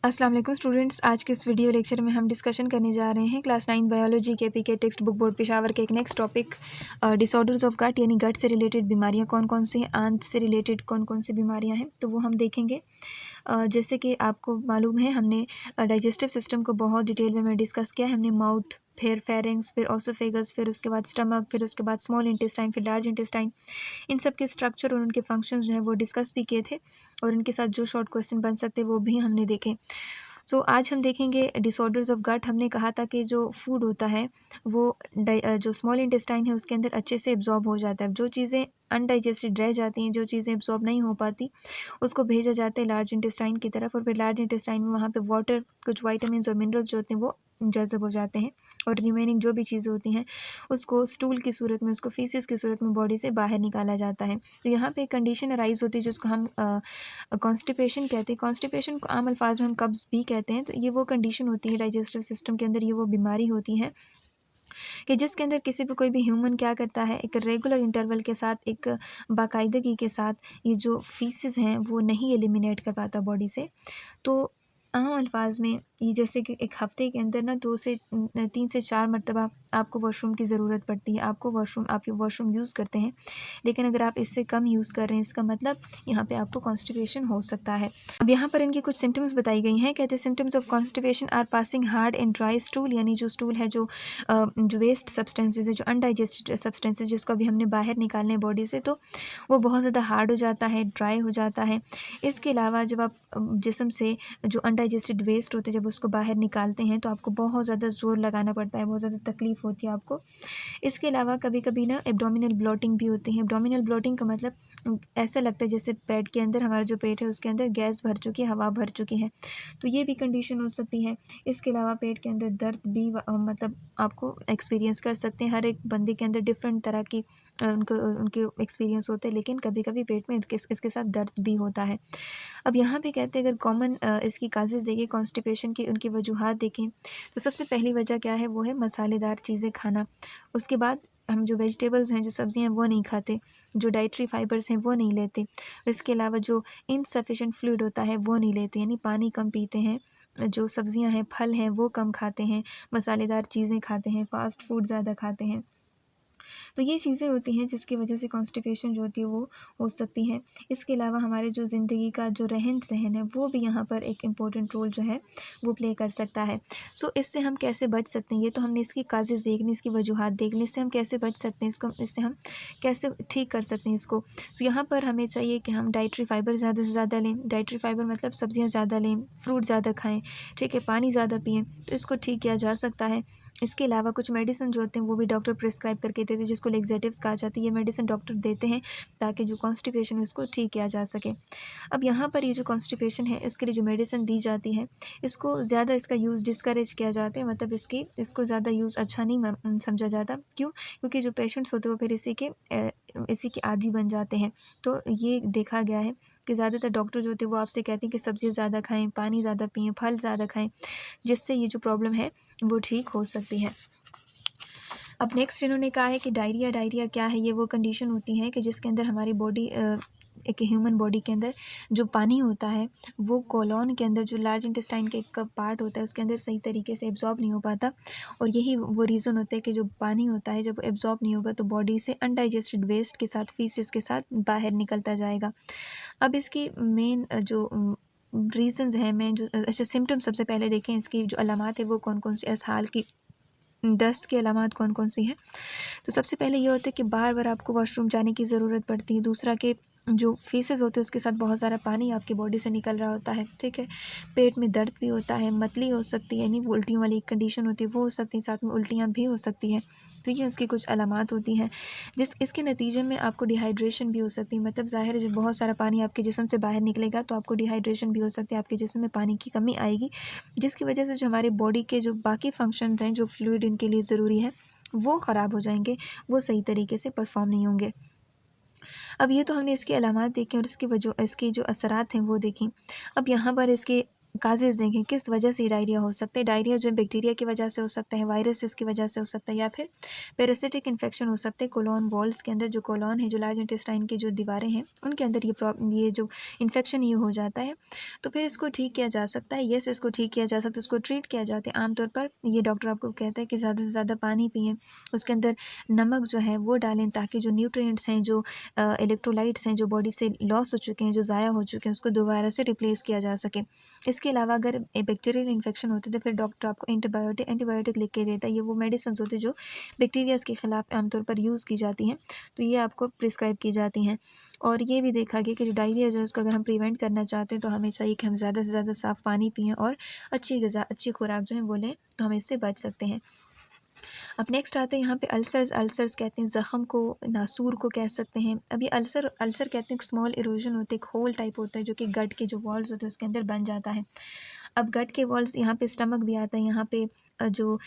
अस्सलाम वालेकुम स्टूडेंट्स। आज के इस वीडियो लेक्चर में हम डिस्कशन करने जा रहे हैं क्लास 9 बायोलॉजी के PK textbook board Peshawar के एक next topic disorders of gut, यानी गट से रिलेटेड बीमारियां कौन कौन सी हैं, आंत से रिलेटेड कौन कौन सी बीमारियां हैं, तो वो हम देखेंगे। जैसे कि आपको मालूम है, हमने डाइजेस्टिव सिस्टम को बहुत डिटेल में डिस्कस किया है। हमने माउथ, फिर फेरेंक्स, फिर ओसोफेगस, फिर उसके बाद स्टमक, फिर उसके बाद स्मॉल इंटेस्टाइन, फिर लार्ज इंटेस्टाइन, इन सब के स्ट्रक्चर और उनके फंक्शंस जो है वो डिस्कस भी किए थे, और इनके साथ जो शॉर्ट क्वेश्चन बन सकते वो भी हमने देखे। सो आज हम देखेंगे डिसऑर्डर्स ऑफ गट। हमने कहा था कि जो फूड होता है वो जो स्मॉल इंटेस्टाइन है उसके अंदर अच्छे से एब्जॉर्ब हो जाता है। जो चीज़ें अनडाइजेस्टेड रह जाती हैं, जो चीज़ें एब्जॉर्ब नहीं हो पाती, उसको भेजा जाता है लार्ज इंटेस्टाइन की तरफ, और फिर लार्ज इंटेस्टाइन में वहाँ पे वाटर, कुछ वाइटामिन और मिनरल्स जो होते हैं वो जज़ब हो जाते हैं, और रिमेनिंग जो भी चीज़ें होती हैं उसको स्टूल की सूरत में, उसको फीसिस की सूरत में बॉडी से बाहर निकाला जाता है। तो यहाँ पे एक कंडीशन अराइज होती है जिसको हम कॉन्स्टिपेशन कहते हैं। कॉन्स्टिपेशन को आम अल्फाज में हम कब्ज़ भी कहते हैं। तो ये वो कंडीशन होती है डाइजेस्टिव सिस्टम के अंदर, ये वो बीमारी होती है कि जिसके अंदर किसी भी कोई भी ह्यूमन क्या करता है, एक रेगुलर इंटरवल के साथ, एक बाकायदगी के साथ ये जो फीसिस हैं वो नहीं एलिमिनेट कर पाता बॉडी से। तो आम अल्फाज में ये जैसे कि एक हफ़्ते के अंदर ना 2 से 3 से 4 मरतबा आपको वॉशरूम की ज़रूरत पड़ती है। आप वॉशरूम यूज़ करते हैं, लेकिन अगर आप इससे कम यूज़ कर रहे हैं, इसका मतलब यहाँ पे आपको कॉन्स्टिपेशन हो सकता है। अब यहाँ पर इनकी कुछ सिम्टम्स बताई गई हैं। कहते हैं symptoms of constipation are passing hard and dry stool, यानी जो स्टूल है, जो वेस्ट सब्सटेंसेस है, जो अनडाइजेस्टेड सब्सटेंसेस जिसको अभी हमने बाहर निकालने हैं बॉडी से, तो वो बहुत ज़्यादा हार्ड हो जाता है, ड्राई हो जाता है। इसके अलावा जब आप जिस्म से जो अनडाइजेस्टेड वेस्ट होते हैं जब उसको बाहर निकालते हैं तो आपको बहुत ज़्यादा ज़ोर लगाना पड़ता है, बहुत ज़्यादा तकलीफ़ होती है आपको। इसके अलावा कभी कभी ना एब्डोमिनल ब्लोटिंग भी होती है। एब्डोमिनल ब्लोटिंग का मतलब ऐसा लगता है जैसे पेट के अंदर, हमारा जो पेट है उसके अंदर गैस भर चुकी है, हवा भर चुकी है, तो ये भी कंडीशन हो सकती है। इसके अलावा पेट के अंदर दर्द भी मतलब आपको एक्सपीरियंस कर सकते हैं। हर एक बंदे के अंदर डिफरेंट तरह की उनके एक्सपीरियंस होते हैं, लेकिन कभी कभी पेट में इसके साथ दर्द भी होता है। अब यहाँ पे कहते हैं अगर कॉमन इसकी काजेज़ देखें, कॉन्स्टिपेशन की उनकी वजूहात देखें, तो सबसे पहली वजह क्या है, वो है मसालेदार चीज़ें खाना। उसके बाद हम जो वेजिटेबल्स हैं, जो सब्ज़ियाँ हैं वो नहीं खाते, जो डाइटरी फाइबर्स हैं वो नहीं लेते। इसके अलावा जो इनसफिशिएंट फ्लूइड होता है वो नहीं लेते, यानी पानी कम पीते हैं। जो सब्ज़ियाँ हैं, फल हैं, वो कम खाते हैं, मसालेदार चीज़ें खाते हैं, फ़ास्ट फूड ज़्यादा खाते हैं। तो ये चीज़ें होती हैं जिसकी वजह से कॉन्स्टिपेशन जो होती है वो हो सकती है। इसके अलावा हमारे जो ज़िंदगी का जो रहन-सहन है वो भी यहाँ पर एक इम्पोर्टेंट रोल जो है वो प्ले कर सकता है। सो इससे हम कैसे बच सकते हैं, ये तो हमने इसकी काज़ेज़ देख ली, इसकी वजूहात देख ली, इससे हम कैसे बच सकते हैं, इससे हम कैसे ठीक कर सकते हैं इसको। तो यहाँ पर हमें चाहिए कि हम डाइटरी फाइबर ज़्यादा से ज़्यादा लें। डाइटरी फाइबर मतलब सब्ज़ियाँ ज़्यादा लें, फ्रूट ज़्यादा खाएँ, ठीक है, पानी ज़्यादा पिएँ, तो इसको ठीक किया जा सकता है। इसके अलावा कुछ मेडिसिन जो होते हैं वो भी डॉक्टर प्रिस्क्राइब करके देते हैं, जिसको लेक्सेटिव्स कहा जाता है। ये मेडिसिन डॉक्टर देते हैं ताकि जो कॉन्स्टिपेशन है उसको ठीक किया जा सके। अब यहाँ पर ये जो कॉन्स्टिपेशन है इसके लिए जो मेडिसिन दी जाती है, इसको ज़्यादा इसका यूज़ डिस्करेज किया जाता है, मतलब इसको ज़्यादा यूज़ अच्छा नहीं समझा जाता। क्यों? क्योंकि जो पेशेंट्स होते हैं वो फिर इसी के आदी बन जाते हैं। तो ये देखा गया है कि ज़्यादातर डॉक्टर जो होते हैं वो आपसे कहते हैं कि सब्ज़ियाँ ज़्यादा खाएँ, पानी ज़्यादा पिएँ, फल ज़्यादा खाएँ, जिससे ये जो प्रॉब्लम है वो ठीक हो सकती है। अब नेक्स्ट इन्होंने कहा है कि डायरिया। डायरिया क्या है? ये वो कंडीशन होती है कि जिसके अंदर हमारी बॉडी एक ह्यूमन बॉडी के अंदर जो पानी होता है वो कोलोन के अंदर, जो लार्ज इंटेस्टाइन के एक पार्ट होता है उसके अंदर सही तरीके से एब्जॉर्ब नहीं हो पाता, और यही वो रीज़न होता है कि जो पानी होता है जब वो एब्जॉर्ब नहीं होगा तो बॉडी से अनडाइजेस्टेड वेस्ट के साथ, फीसिस के साथ बाहर निकलता जाएगा। अब इसकी मेन जो रीज़न्स हैं, मेन जो अच्छा सिम्टम्स सबसे पहले देखें, इसकी जो अलामात है वो कौन कौन सी, इसहाल की दस्त की अलामात कौन कौन सी हैं। तो सबसे पहले ये होता है कि बार बार आपको वॉशरूम जाने की ज़रूरत पड़ती है। दूसरा कि जो फेसेस होते हैं उसके साथ बहुत सारा पानी आपकी बॉडी से निकल रहा होता है, ठीक है। पेट में दर्द भी होता है, मतली हो सकती है, यानी वो उल्टियों वाली एक कंडीशन होती है वो हो सकती है, साथ में उल्टियाँ भी हो सकती हैं। तो ये उसकी कुछ अलामात होती हैं। इसके नतीजे में आपको डिहाइड्रेशन भी हो सकती है, मतलब ज़ाहिर है जब बहुत सारा पानी आपके जिस्म से बाहर निकलेगा तो आपको डिहाइड्रेशन भी हो सकती है, आपके जिस्म में पानी की कमी आएगी, जिसकी वजह से जो हमारी बॉडी के जो बाकी फंक्शंस हैं, जो फ्लूइड इनके लिए ज़रूरी है, वो ख़राब हो जाएंगे, वो सही तरीके से परफॉर्म नहीं होंगे। अब ये तो हमने इसकी अलामात देखी और इसकी जो असरात हैं वो देखें। अब यहाँ पर इसके काजेज़ देखें, किस वजह से डायरिया हो सकता है। डायरिया जो है बैक्टीरिया की वजह से हो सकता है, वायरसेस की वजह से हो सकता है, या फिर पैरासिटिक इन्फेक्शन हो सकते हैं। कोलोन वॉल्स के अंदर जो कोलोन है, जो लार्ज इंटेस्टाइन की जो दीवारें हैं, उनके अंदर ये जो इन्फेक्शन ये हो जाता है। तो फिर इसको ठीक किया जा सकता है। येस, इसको ठीक किया जा सकता है, इसको ट्रीट किया जाता है। आमतौर पर ये डॉक्टर आपको कहता है कि ज़्यादा से ज़्यादा पानी पिएँ, उसके अंदर नमक जो है वो डालें, ताकि जो न्यूट्रिएंट्स हैं, जो इलेक्ट्रोलाइट्स हैं, जो बॉडी से लॉस हो चुके हैं, जो ज़ाया हो चुके हैं, उसको दोबारा से रिप्लेस किया जा सके। इसके अलावा अगर बैक्टीरियल इन्फेक्शन होती है तो फिर डॉक्टर आपको एंटीबायोटिक लिख के देता है। ये वो मेडिसिन होती है जो बैक्टीरियाज़ के ख़िलाफ़ आमतौर पर यूज़ की जाती हैं, तो ये आपको प्रिस्क्राइब की जाती हैं। और ये भी देखा गया कि जो डायरिया जो है उसको अगर हम प्रिवेंट करना चाहते हैं तो हमें चाहिए कि हम ज़्यादा से ज़्यादा साफ़ पानी पिएँ और अच्छी ग़िज़ा, अच्छी खुराक जो है वो लें, तो हम इससे बच सकते हैं। अब नेक्स्ट आते हैं यहाँ पे अल्सर्स कहते हैं ज़ख़म को, नासूर को कह सकते हैं। अभी अल्सर कहते हैं एक स्मॉल इरोजन होते हैं, एक होल टाइप होता है जो कि गट के जो वॉल्स होते हैं उसके अंदर बन जाता है। अब गट के वॉल्स, यहाँ पे स्टमक भी आता है, यहाँ पे जो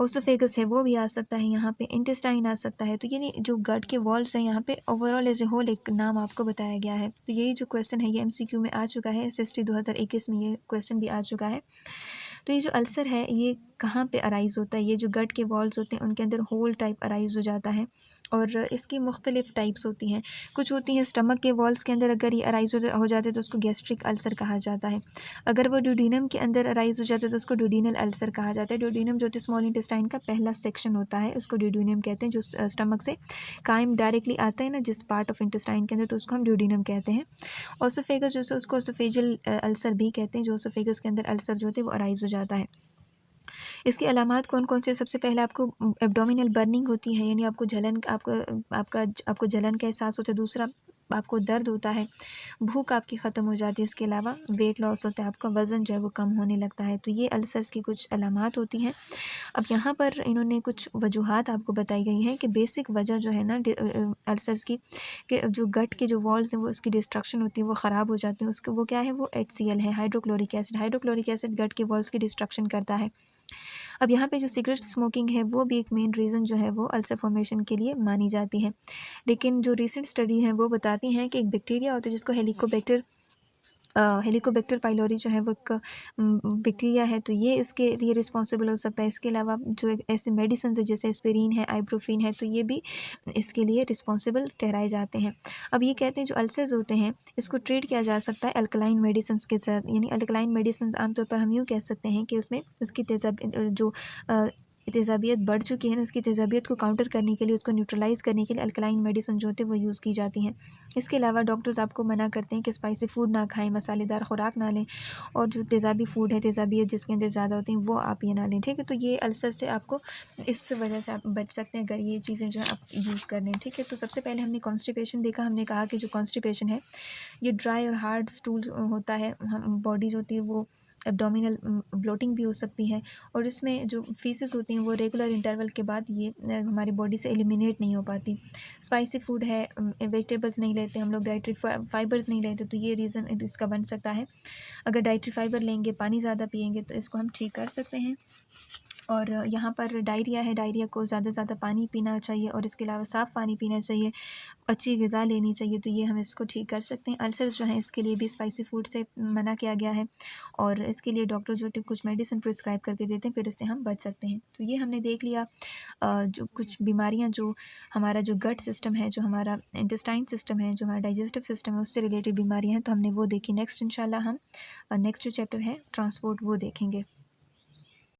ओसोफेगस है वो भी आ सकता है, यहाँ पे इंटेस्टाइन आ सकता है। तो ये जो गट के वॉल्स हैं, यहाँ पे ओवरऑल एज ए होल एक नाम आपको बताया गया है। तो यही जो क्वेश्चन है ये एमसीक्यू में आ चुका है, एसएसटी 2021 में ये क्वेश्चन भी आ चुका है। तो ये जो अल्सर है ये कहाँ पे अराइज़ होता है, ये जो गट के वॉल्स होते हैं उनके अंदर होल टाइप अराइज़ हो जाता है, और इसकी मुख्तलिफ़ टाइप्स होती हैं। कुछ होती हैं स्टमक के वॉल्स के अंदर, अगर ये अराइज़ हो जाते हैं तो उसको गैस्ट्रिक अल्सर कहा जाता है। अगर वो ड्यूडेनम के अंदर अराइज़ हो जाते हैं तो उसको ड्यूडेनल अल्सर कहा जाता है। ड्यूडेनम जो स्मॉल इंटेस्टाइन का पहला सेक्शन होता है उसको ड्यूडेनम कहते हैं, जो स्टमक से कायम डायरेक्टली आता है ना जिस पार्ट ऑफ इंटेस्टाइन के अंदर, तो उसको हम ड्यूडेनम कहते हैं। ओसोफेगस जो है उसको ओसोफेजियल अल्सर भी कहते हैं, जो ओसोफेगस के अंदर अल्सर जो होते हैं वो अराइज़ हो जाता है। इसकी अलामात कौन-कौन से, सबसे पहले आपको एब्डोमिनल बर्निंग होती है, यानी आपको जलन, आपको जलन का एहसास होता है। दूसरा, आपको दर्द होता है, भूख आपकी ख़त्म हो जाती है। इसके अलावा वेट लॉस होता है, आपका वज़न जो है वो कम होने लगता है। तो ये अल्सर्स की कुछ अलामात होती हैं। अब यहाँ पर इन्होंने कुछ वजूहात आपको बताई गई हैं कि बेसिक वजह जो है ना अल्सर्स की, कि जो गट के जो वॉल्स हैं वो उसकी डिस्ट्रक्शन होती है, वो ख़राब हो जाती है। उसको वो क्या है, वो HCl है, हाइड्रोक्लोरिक एसिड। हाइड्रोक्लोरिक एसिड गट के वॉल्स की डिस्ट्रक्शन करता है। अब यहाँ पे जो सिगरेट स्मोकिंग है वो भी एक मेन रीज़न जो है वो अल्सर फॉर्मेशन के लिए मानी जाती है। लेकिन जो रीसेंट स्टडी हैं वो बताती हैं कि एक बैक्टीरिया होता है जिसको हेलिकोबैक्टर पाइलोरी जो है वो एक बैक्टीरिया है, तो ये इसके लिए रिस्पॉन्सिबल हो सकता है। इसके अलावा जो एक ऐसे मेडिसिन है जैसे एस्पिरिन है, आइब्रोफिन है, तो ये भी इसके लिए रिस्पॉन्सिबल ठहराए जाते हैं। अब ये कहते हैं जो अल्सर्स होते हैं इसको ट्रीट किया जा सकता है अल्कलाइन मेडिसिन के साथ, यानी अल्कलाइन मेडिसिन आमतौर पर हम यूँ कह सकते हैं कि उसमें उसकी तेज़ाबियत बढ़ चुकी है ना, उसकी तेज़ाबियत को काउंटर करने के लिए, उसको न्यूट्रलाइज़ करने के लिए अल्कलाइन मेडिसिन जो होती है वो यूज़ की जाती हैं। इसके अलावा डॉक्टर्स आपको मना करते हैं कि स्पाइसी फूड ना खाएं, मसालेदार खुराक ना लें, और जो तेज़ाबी फूड है, तेज़ाबियत जिसके अंदर ज़्यादा होती हैं वो आप ये ना लें, ठीक है। तो ये अल्सर से आपको, इस वजह से आप बच सकते हैं अगर ये चीज़ें जो है आप यूज़ कर लें, ठीक है। तो सबसे पहले हमने कॉन्स्टिपेशन देखा। हमने कहा कि जो कॉन्स्टिपेशन है ये ड्राई और हार्ड स्टूल होता है, हम बॉडी जो होती है वो एब्डोमिनल ब्लोटिंग भी हो सकती है, और इसमें जो फीसेस होती हैं वो रेगुलर इंटरवल के बाद ये हमारी बॉडी से एलिमिनेट नहीं हो पाती। स्पाइसी फूड है, वेजिटेबल्स नहीं लेते हम लोग, डाइटरी फाइबर्स नहीं लेते, तो ये रीज़न इसका बन सकता है। अगर डाइटरी फाइबर लेंगे, पानी ज़्यादा पिएंगे, तो इसको हम ठीक कर सकते हैं। और यहाँ पर डायरिया है, डायरिया को ज़्यादा से ज़्यादा पानी पीना चाहिए, और इसके अलावा साफ़ पानी पीना चाहिए, अच्छी ग़िज़ा लेनी चाहिए, तो ये हम इसको ठीक कर सकते हैं। अल्सर्स जो हैं इसके लिए भी स्पाइसी फूड से मना किया गया है, और इसके लिए डॉक्टर जो होते हैं कुछ मेडिसिन प्रिस्क्राइब करके देते हैं, फिर इससे हम बच सकते हैं। तो ये हमने देख लिया जो कुछ बीमारियाँ, जो हमारा जो गट सिस्टम है, जो हमारा इंटेस्टाइन सिस्टम है, जो हमारा डाइजेस्टिव सिस्टम है, उससे रिलेटेड बीमारियाँ हैं, तो हमने वो देखी। नेक्स्ट इंशाल्लाह हम नेक्स्ट जो चैप्टर है ट्रांसपोर्ट वो देखेंगे।